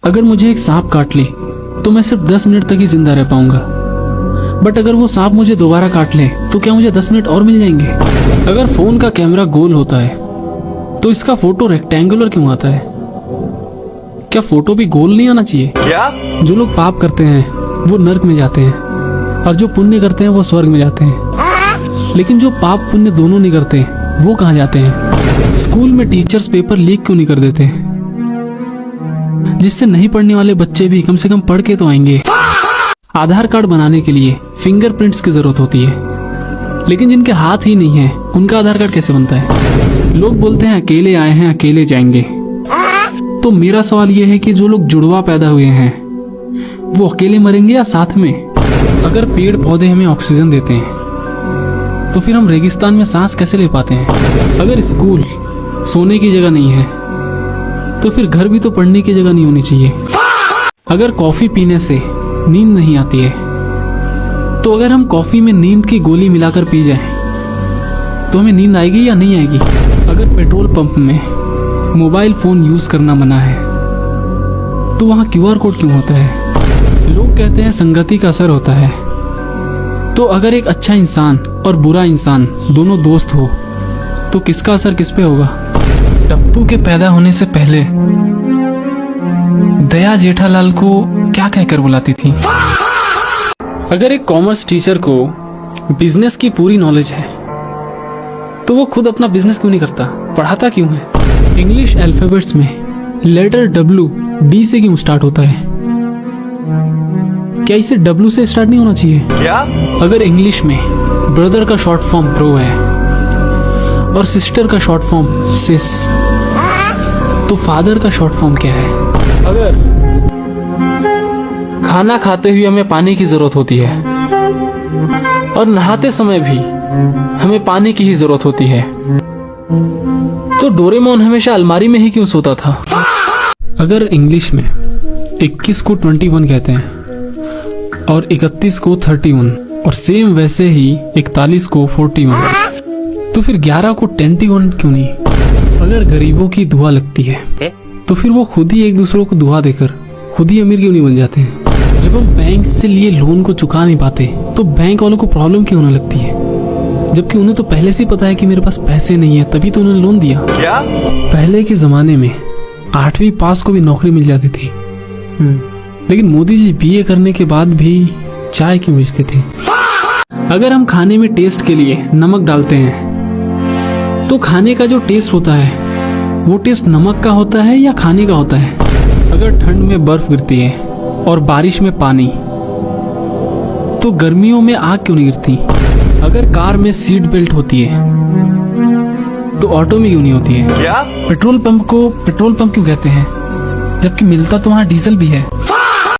अगर मुझे एक सांप काट ले तो मैं सिर्फ 10 मिनट तक ही जिंदा रह पाऊंगा, बट अगर वो सांप मुझे दोबारा काट ले तो क्या मुझे 10 मिनट और मिल जाएंगे? अगर फोन का कैमरा गोल होता है तो इसका फोटो रेक्टेंगुलर क्यों आता है? क्या फोटो भी गोल नहीं आना चाहिए? क्या? जो लोग पाप करते हैं वो नर्क में जाते हैं और जो पुण्य करते हैं वो स्वर्ग में जाते हैं, लेकिन जो पाप पुण्य दोनों नहीं करते वो कहाँ जाते हैं? स्कूल में टीचर्स पेपर लीक क्यों नहीं कर देते, जिससे नहीं पढ़ने वाले बच्चे भी कम से कम पढ़ के तो आएंगे? आधार कार्ड बनाने के लिए फिंगरप्रिंट्स की जरूरत होती है, लेकिन जिनके हाथ ही नहीं है उनका आधार कार्ड कैसे बनता है? लोग बोलते हैं अकेले आए हैं अकेले जाएंगे, तो मेरा सवाल यह है कि जो लोग जुड़वा पैदा हुए हैं वो अकेले मरेंगे या साथ में? अगर पेड़ पौधे हमें ऑक्सीजन देते हैं तो फिर हम रेगिस्तान में सांस कैसे ले पाते हैं? अगर स्कूल सोने की जगह नहीं है तो फिर घर भी तो पढ़ने की जगह नहीं होनी चाहिए। अगर कॉफी पीने से नींद नहीं आती है तो अगर हम कॉफी में नींद की गोली मिलाकर पी जाएं तो हमें नींद आएगी या नहीं आएगी? अगर पेट्रोल पंप में मोबाइल फोन यूज करना मना है तो वहां क्यूआर कोड क्यों होता है? लोग कहते हैं संगति का असर होता है, तो अगर एक अच्छा इंसान और बुरा इंसान दोनों दोस्त हो तो किसका असर किस पे होगा? टप्पू के पैदा होने से पहले दया जेठालाल को क्या कहकर बुलाती थी? अगर एक कॉमर्स टीचर को बिजनेस की पूरी नॉलेज है तो वो खुद अपना बिजनेस क्यों नहीं करता, पढ़ाता क्यों है? इंग्लिश अल्फाबेट्स में लेटर W D से क्यों स्टार्ट होता है? क्या इसे W से स्टार्ट नहीं होना चाहिए? क्या? अगर इंग्लिश में ब्रदर का शॉर्ट फॉर्म ब्रो है और सिस्टर का शॉर्ट फॉर्म सिस, तो फादर का शॉर्ट फॉर्म क्या है? अगर खाना खाते हुए हमें पानी की जरूरत होती है और नहाते समय भी हमें पानी की ही जरूरत होती है, तो डोरेमोन हमेशा अलमारी में ही क्यों सोता था? अगर इंग्लिश में 21 को 21 कहते हैं और 31 को 31 और सेम वैसे ही 41 को 41, तो फिर 11 को 21 क्यों नहीं? अगर गरीबों की दुआ लगती है तो फिर वो खुद ही एक दूसरों को दुआ देकर खुद ही अमीर क्यों नहीं बन जाते हैं? जब हम बैंक से लिए लोन को चुका नहीं पाते तो बैंक वालों को प्रॉब्लम क्यों होने लगती है, जबकि उन्हें तो पहले से ही पता है कि मेरे पास पैसे नहीं है, तभी तो उन्होंने लोन दिया। क्या? पहले के जमाने में 8वीं पास को भी नौकरी मिल जाती थी, लेकिन मोदी जी BA करने के बाद भी चाय क्यों बेचते थे? अगर हम खाने में टेस्ट के लिए नमक डालते हैं तो खाने का जो टेस्ट होता है वो टेस्ट नमक का होता है या खाने का होता है? अगर ठंड में बर्फ गिरती है और बारिश में पानी, तो गर्मियों में आग क्यों नहीं गिरती? अगर कार में सीट बेल्ट होती है तो ऑटो में क्यों नहीं होती है? क्या? पेट्रोल पंप को पेट्रोल पंप क्यों कहते हैं, जबकि मिलता तो वहाँ डीजल भी है?